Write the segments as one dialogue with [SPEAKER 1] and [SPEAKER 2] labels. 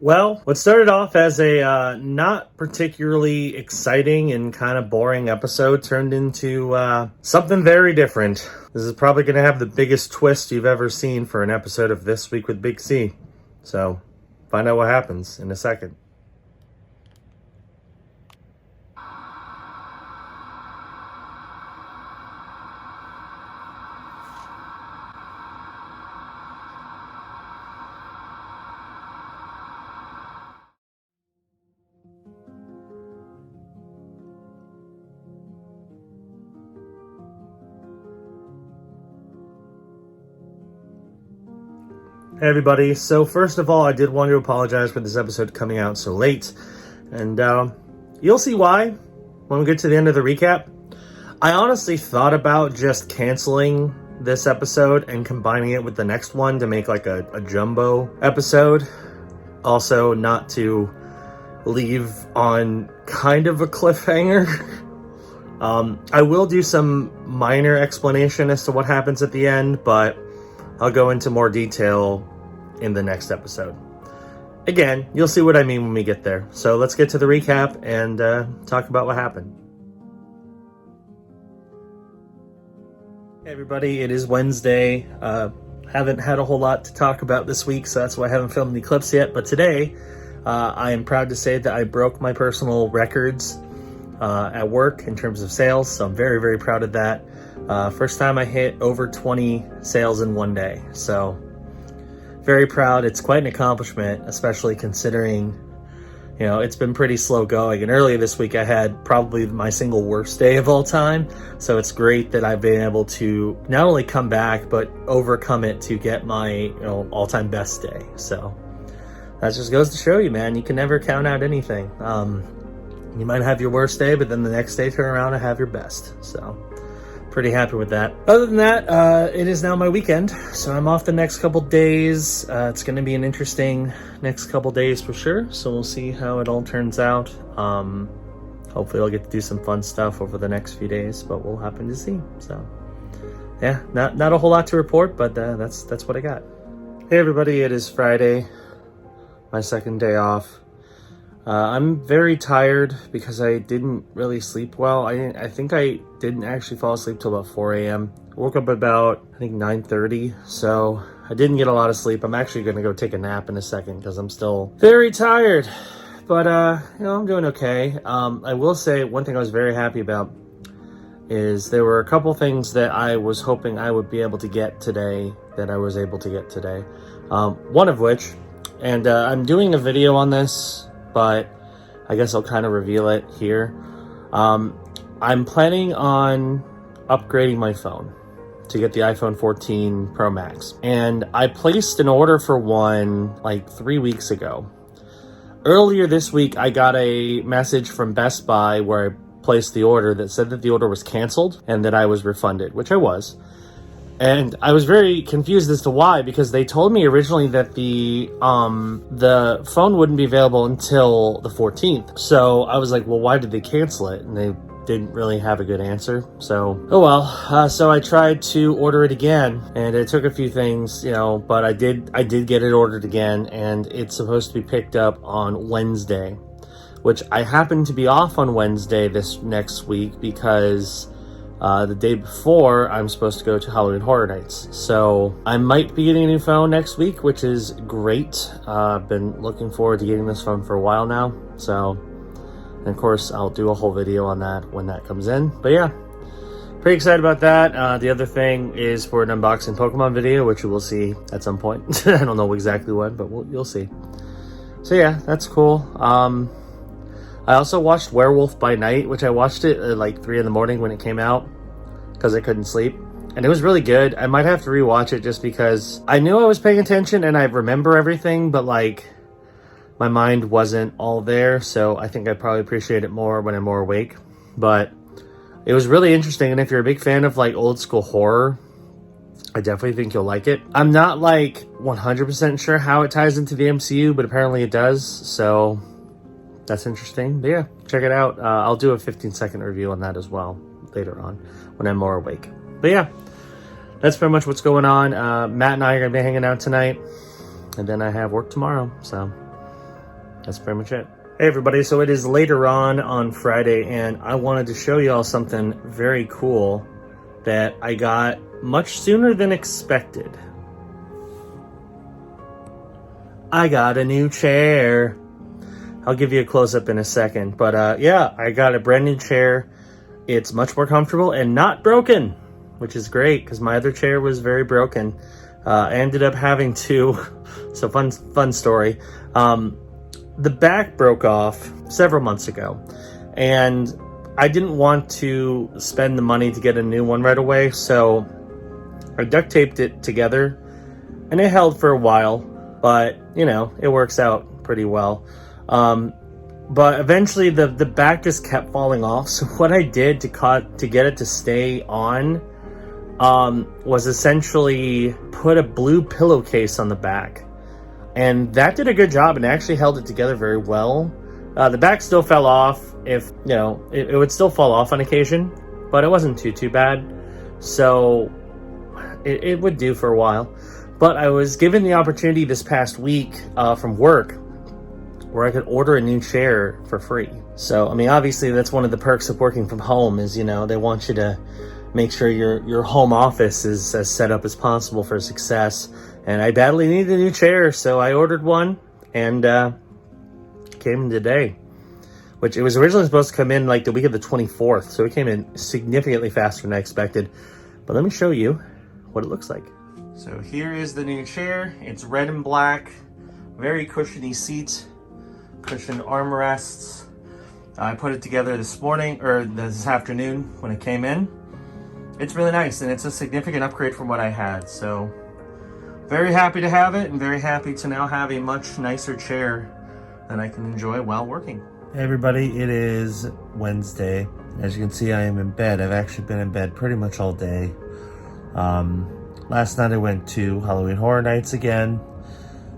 [SPEAKER 1] Well, what started off as a not particularly exciting and kind of boring episode turned into something very different. This is probably going to have the biggest twist you've ever seen for an episode of This Week with Big C. So, find out what happens in a second. Hey everybody, so first of all, I did want to apologize for this episode coming out so late, and you'll see why when we get to the end of the recap. I honestly thought about just canceling this episode and combining it with the next one to make like a jumbo episode. Also, not to leave on kind of a cliffhanger. I will do some minor explanation as to what happens at the end, but I'll go into more detail in the next episode. Again, you'll see what I mean when we get there. So let's get to the recap and talk about what happened. Hey everybody, it is Wednesday. Haven't had a whole lot to talk about this week, so that's why I haven't filmed any clips yet. But today, I am proud to say that I broke my personal records at work in terms of sales. So I'm very, very proud of that. First time I hit over 20 sales in one day. So very proud. It's quite an accomplishment, especially considering, it's been pretty slow going. And earlier this week I had probably my single worst day of all time. So it's great that I've been able to not only come back, but overcome it to get my, all-time best day. So that just goes to show you, man, you can never count out anything. You might have your worst day, but then the next day turn around and have your best. So pretty happy with that. Other than that, it is now my weekend, so I'm off the next couple days. It's going to be an interesting next couple days for sure, so we'll see how it all turns out. Hopefully I'll get to do some fun stuff over the next few days, but we'll happen to see. So yeah, not a whole lot to report, but that's what I got. Hey everybody, it is Friday, my second day off. I'm very tired because I didn't really sleep well. I think I didn't actually fall asleep till about 4 a.m. I woke up about, I think, 9:30, so I didn't get a lot of sleep. I'm actually going to go take a nap in a second because I'm still very tired. But, I'm doing okay. I will say one thing I was very happy about is there were a couple things that I was hoping I would be able to get today that I was able to get today. One of which, and I'm doing a video on this, but I guess I'll kind of reveal it here. I'm planning on upgrading my phone to get the iPhone 14 Pro Max. And I placed an order for one like 3 weeks ago. Earlier this week, I got a message from Best Buy where I placed the order that said that the order was canceled and that I was refunded, which I was. And I was very confused as to why, because they told me originally that the phone wouldn't be available until the 14th. So I was like, well, why did they cancel it? And they didn't really have a good answer. So, oh well. So I tried to order it again, and it took a few things, but I did get it ordered again, and it's supposed to be picked up on Wednesday, which I happen to be off on Wednesday this next week because the day before, I'm supposed to go to Halloween Horror Nights. So I might be getting a new phone next week, which is great. I've been looking forward to getting this phone for a while now. So, and of course, I'll do a whole video on that when that comes in. But yeah, pretty excited about that. The other thing is for an unboxing Pokemon video, which you will see at some point. I don't know exactly when, but you'll see. So yeah, that's cool. I also watched Werewolf by Night, which I watched it at like 3 in the morning when it came out because I couldn't sleep. And it was really good. I might have to rewatch it just because I knew I was paying attention and I remember everything, but like my mind wasn't all there. So I think I'd probably appreciate it more when I'm more awake. But it was really interesting. And if you're a big fan of like old school horror, I definitely think you'll like it. I'm not like 100% sure how it ties into the MCU, but apparently it does. So that's interesting. But yeah, check it out. I'll do a 15-second review on that as well later on when I'm more awake. But yeah, that's pretty much what's going on. Matt and I are going to be hanging out tonight, and then I have work tomorrow. So that's pretty much it. Hey everybody, so it is later on Friday, and I wanted to show y'all something very cool that I got much sooner than expected. I got a new chair. I'll give you a close-up in a second, but yeah, I got a brand new chair. It's much more comfortable and not broken, which is great because my other chair was very broken. I ended up having to, so fun story. The back broke off several months ago, and I didn't want to spend the money to get a new one right away, so I duct taped it together, and it held for a while, but you know, it works out pretty well. But eventually the back just kept falling off, so what I did to get it to stay on was essentially put a blue pillowcase on the back. And that did a good job and actually held it together very well. The back still fell off. If you know, it would still fall off on occasion, but it wasn't too bad. So it would do for a while. But I was given the opportunity this past week from work where I could order a new chair for free. So I mean, obviously that's one of the perks of working from home is, you know, they want you to make sure your home office is as set up as possible for success. And I badly needed a new chair, so I ordered one, and came in today. Which it was originally supposed to come in like the week of the 24th, so it came in significantly faster than I expected. But let me show you what it looks like. So here is the new chair. It's red and black, very cushiony seat, cushion armrests. I put it together this morning, or this afternoon when it came in. It's really nice, and it's a significant upgrade from what I had, so very happy to have it, and very happy to now have a much nicer chair that I can enjoy while working. Hey everybody, it is Wednesday. As you can see, I am in bed. I've actually been in bed pretty much all day. Last night I went to Halloween Horror Nights again,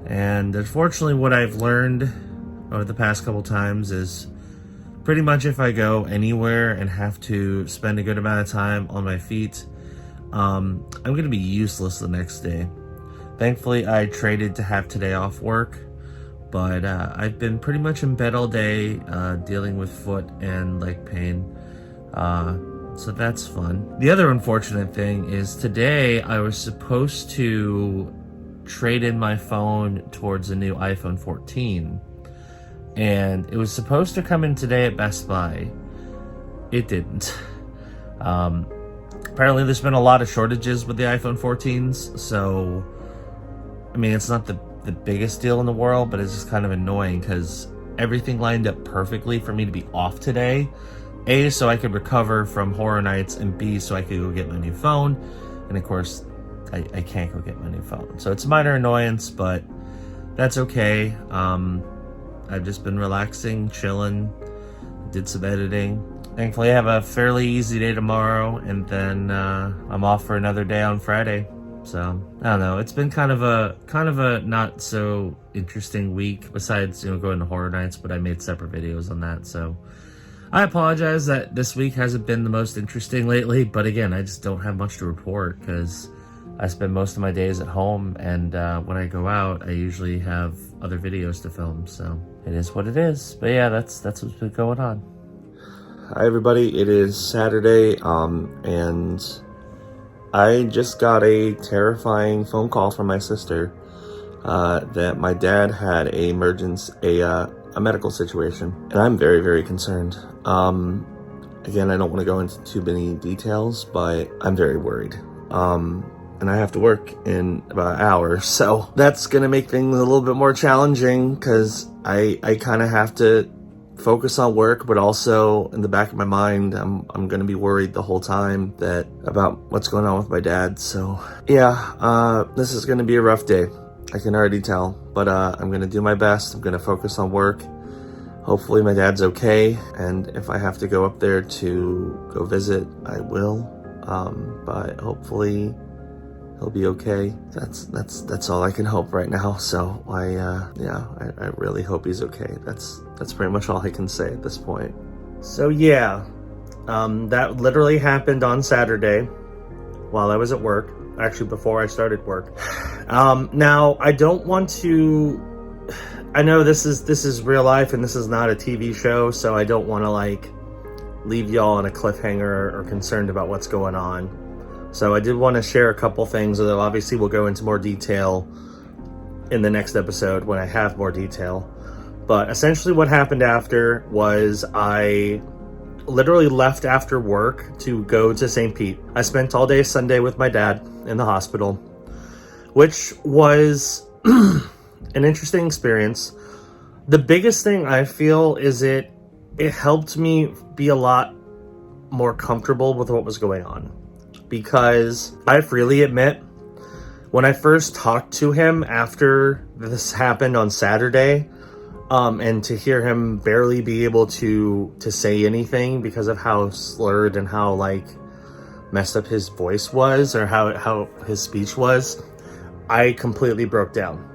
[SPEAKER 1] and unfortunately what I've learned over the past couple times is pretty much if I go anywhere and have to spend a good amount of time on my feet, I'm going to be useless the next day. Thankfully, I traded to have today off work, but I've been pretty much in bed all day dealing with foot and leg pain, so that's fun. The other unfortunate thing is today I was supposed to trade in my phone towards a new iPhone 14, and it was supposed to come in today at Best Buy. It didn't. Apparently there's been a lot of shortages with the iPhone 14s, so I mean, it's not the biggest deal in the world, but it's just kind of annoying because everything lined up perfectly for me to be off today. A, so I could recover from Horror Nights, and B, so I could go get my new phone. And of course, I can't go get my new phone. So it's a minor annoyance, but that's okay. I've just been relaxing, chilling, did some editing. Thankfully, I have a fairly easy day tomorrow, and then I'm off for another day on Friday. So I don't know. It's been kind of a not so interesting week. Besides, you know, going to Horror Nights, but I made separate videos on that. So I apologize that this week hasn't been the most interesting lately. But again, I just don't have much to report because I spend most of my days at home, and when I go out, I usually have other videos to film. So it is what it is. But yeah, that's what's been going on. Hi everybody. It is Saturday, and I just got a terrifying phone call from my sister that my dad had a medical situation, and I'm very, very concerned. Again, I don't want to go into too many details, but I'm very worried. And I have to work in about an hour, so that's gonna make things a little bit more challenging because I kind of have to focus on work, but also in the back of my mind, I'm gonna be worried the whole time about what's going on with my dad. So yeah, this is gonna be a rough day. I can already tell, but I'm gonna do my best. I'm gonna focus on work. Hopefully my dad's okay, and if I have to go up there to go visit, I will. But hopefully he'll be okay. That's all I can hope right now. So I really hope he's okay. That's pretty much all I can say at this point. So yeah, that literally happened on Saturday while I was at work. Actually, before I started work. Now I don't want to I know this is real life and this is not a TV show, so I don't want to like leave y'all on a cliffhanger or concerned about what's going on. So I did want to share a couple things, although obviously we'll go into more detail in the next episode when I have more detail. But essentially what happened after was I literally left after work to go to St. Pete. I spent all day Sunday with my dad in the hospital, which was an interesting experience. The biggest thing I feel is it helped me be a lot more comfortable with what was going on, because I freely admit, when I first talked to him after this happened on Saturday, and to hear him barely be able to say anything because of how slurred and how like messed up his voice was, or how his speech was, I completely broke down.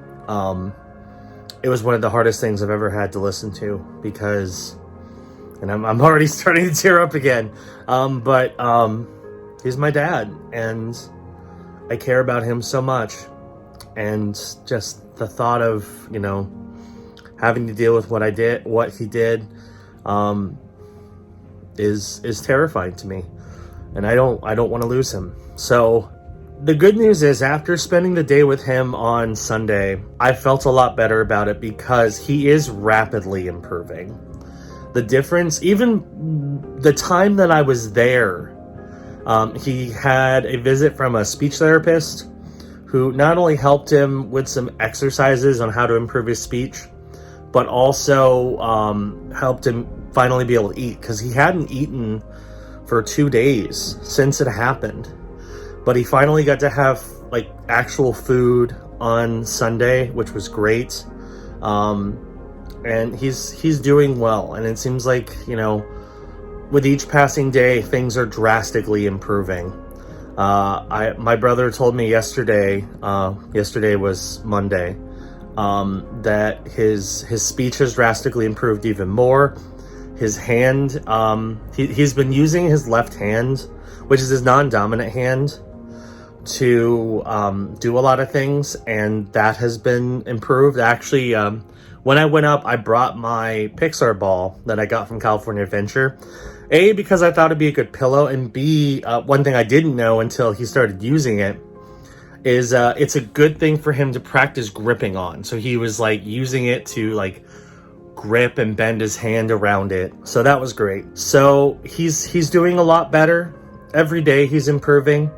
[SPEAKER 1] It was one of the hardest things I've ever had to listen to, because, and I'm already starting to tear up again, but he's my dad, and I care about him so much, and just the thought of, you know, having to deal with what he did, is terrifying to me, and I don't want to lose him. So the good news is, after spending the day with him on Sunday, I felt a lot better about it, because he is rapidly improving. The difference, even the time that I was there, he had a visit from a speech therapist who not only helped him with some exercises on how to improve his speech, but also helped him finally be able to eat, because he hadn't eaten for 2 days since it happened. But he finally got to have like actual food on Sunday, which was great. And he's doing well, and it seems like, you know, with each passing day, things are drastically improving. My brother told me yesterday was Monday, that his speech has drastically improved even more. His hand, he's been using his left hand, which is his non-dominant hand, to do a lot of things, and that has been improved. Actually, when I went up, I brought my Pixar ball that I got from California Adventure. A, because I thought it'd be a good pillow, and B, one thing I didn't know until he started using it is it's a good thing for him to practice gripping on. So he was like using it to like grip and bend his hand around it. So that was great. So he's doing a lot better. Every day he's improving.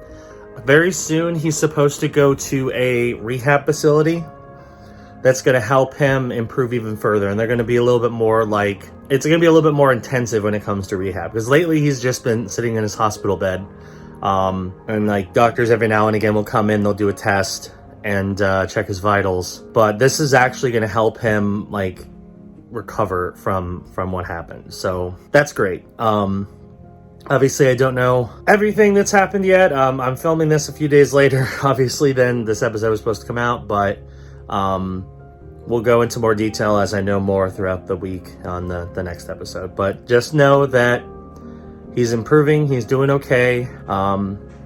[SPEAKER 1] Very soon he's supposed to go to a rehab facility that's going to help him improve even further. And they're going to be a little bit more like, it's going to be a little bit more intensive when it comes to rehab, because lately he's just been sitting in his hospital bed. And like doctors every now and again will come in, they'll do a test and check his vitals. But this is actually going to help him like recover from what happened. So that's great. Obviously, I don't know everything that's happened yet. I'm filming this a few days later, obviously, than this episode was supposed to come out, but we'll go into more detail as I know more throughout the week on the next episode. But just know that he's improving, he's doing okay.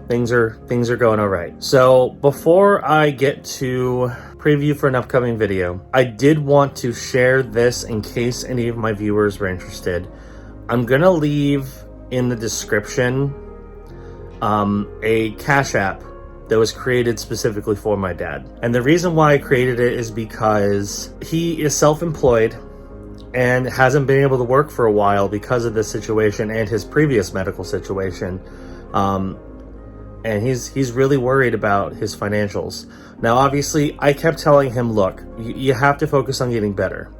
[SPEAKER 1] Things are going all right. So before I get to preview for an upcoming video, I did want to share this in case any of my viewers were interested. I'm gonna leave in the description a Cash App that was created specifically for my dad. And the reason why I created it is because he is self-employed and hasn't been able to work for a while because of this situation and his previous medical situation. And he's really worried about his financials. Now, obviously, I kept telling him, look, you have to focus on getting better.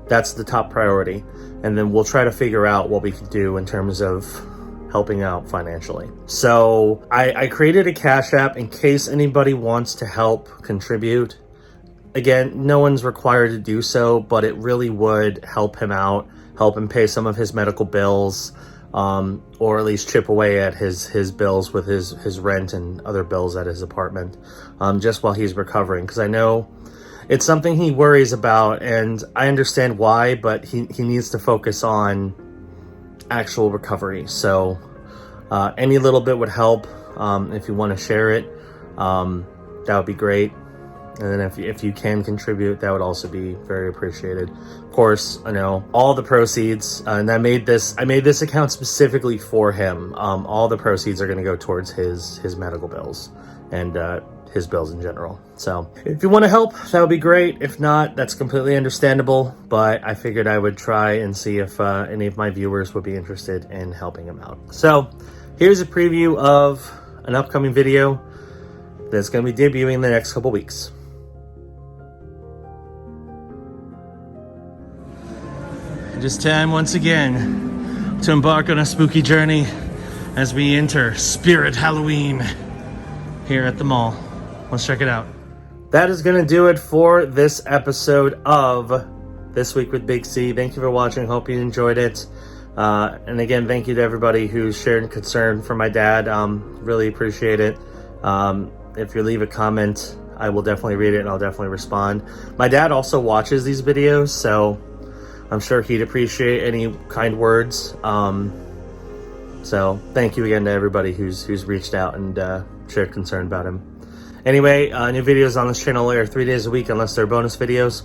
[SPEAKER 1] That's the top priority. And then we'll try to figure out what we can do in terms of helping out financially. So I created a Cash App in case anybody wants to help contribute. Again, no one's required to do so, but it really would help him out, help him pay some of his medical bills, or at least chip away at his bills with his rent and other bills at his apartment, just while he's recovering. Because I know it's something he worries about, and I understand why, but he needs to focus on actual recovery. So any little bit would help. If you want to share it, that would be great. And then if you can contribute, that would also be very appreciated. Of course, I know all the proceeds, and I made this account specifically for him. All the proceeds are going to go towards his medical bills and his bills in general. So if you want to help, that would be great. If not, that's completely understandable. But I figured I would try and see if any of my viewers would be interested in helping him out. So here's a preview of an upcoming video that's going to be debuting in the next couple weeks. It is time once again to embark on a spooky journey as we enter Spirit Halloween here at the mall. Let's check it out. That is going to do it for this episode of This Week with Big C. Thank you for watching. Hope you enjoyed it. And again, thank you to everybody who's shared concern for my dad. Really appreciate it. If you leave a comment, I will definitely read it and I'll definitely respond. My dad also watches these videos, so I'm sure he'd appreciate any kind words. So thank you again to everybody who's reached out and shared concern about him. Anyway, new videos on this channel air 3 days a week unless they're bonus videos.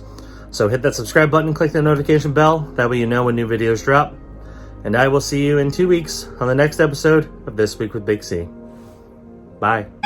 [SPEAKER 1] So hit that subscribe button, click the notification bell. That way you know when new videos drop. And I will see you in 2 weeks on the next episode of This Week with Big C. Bye.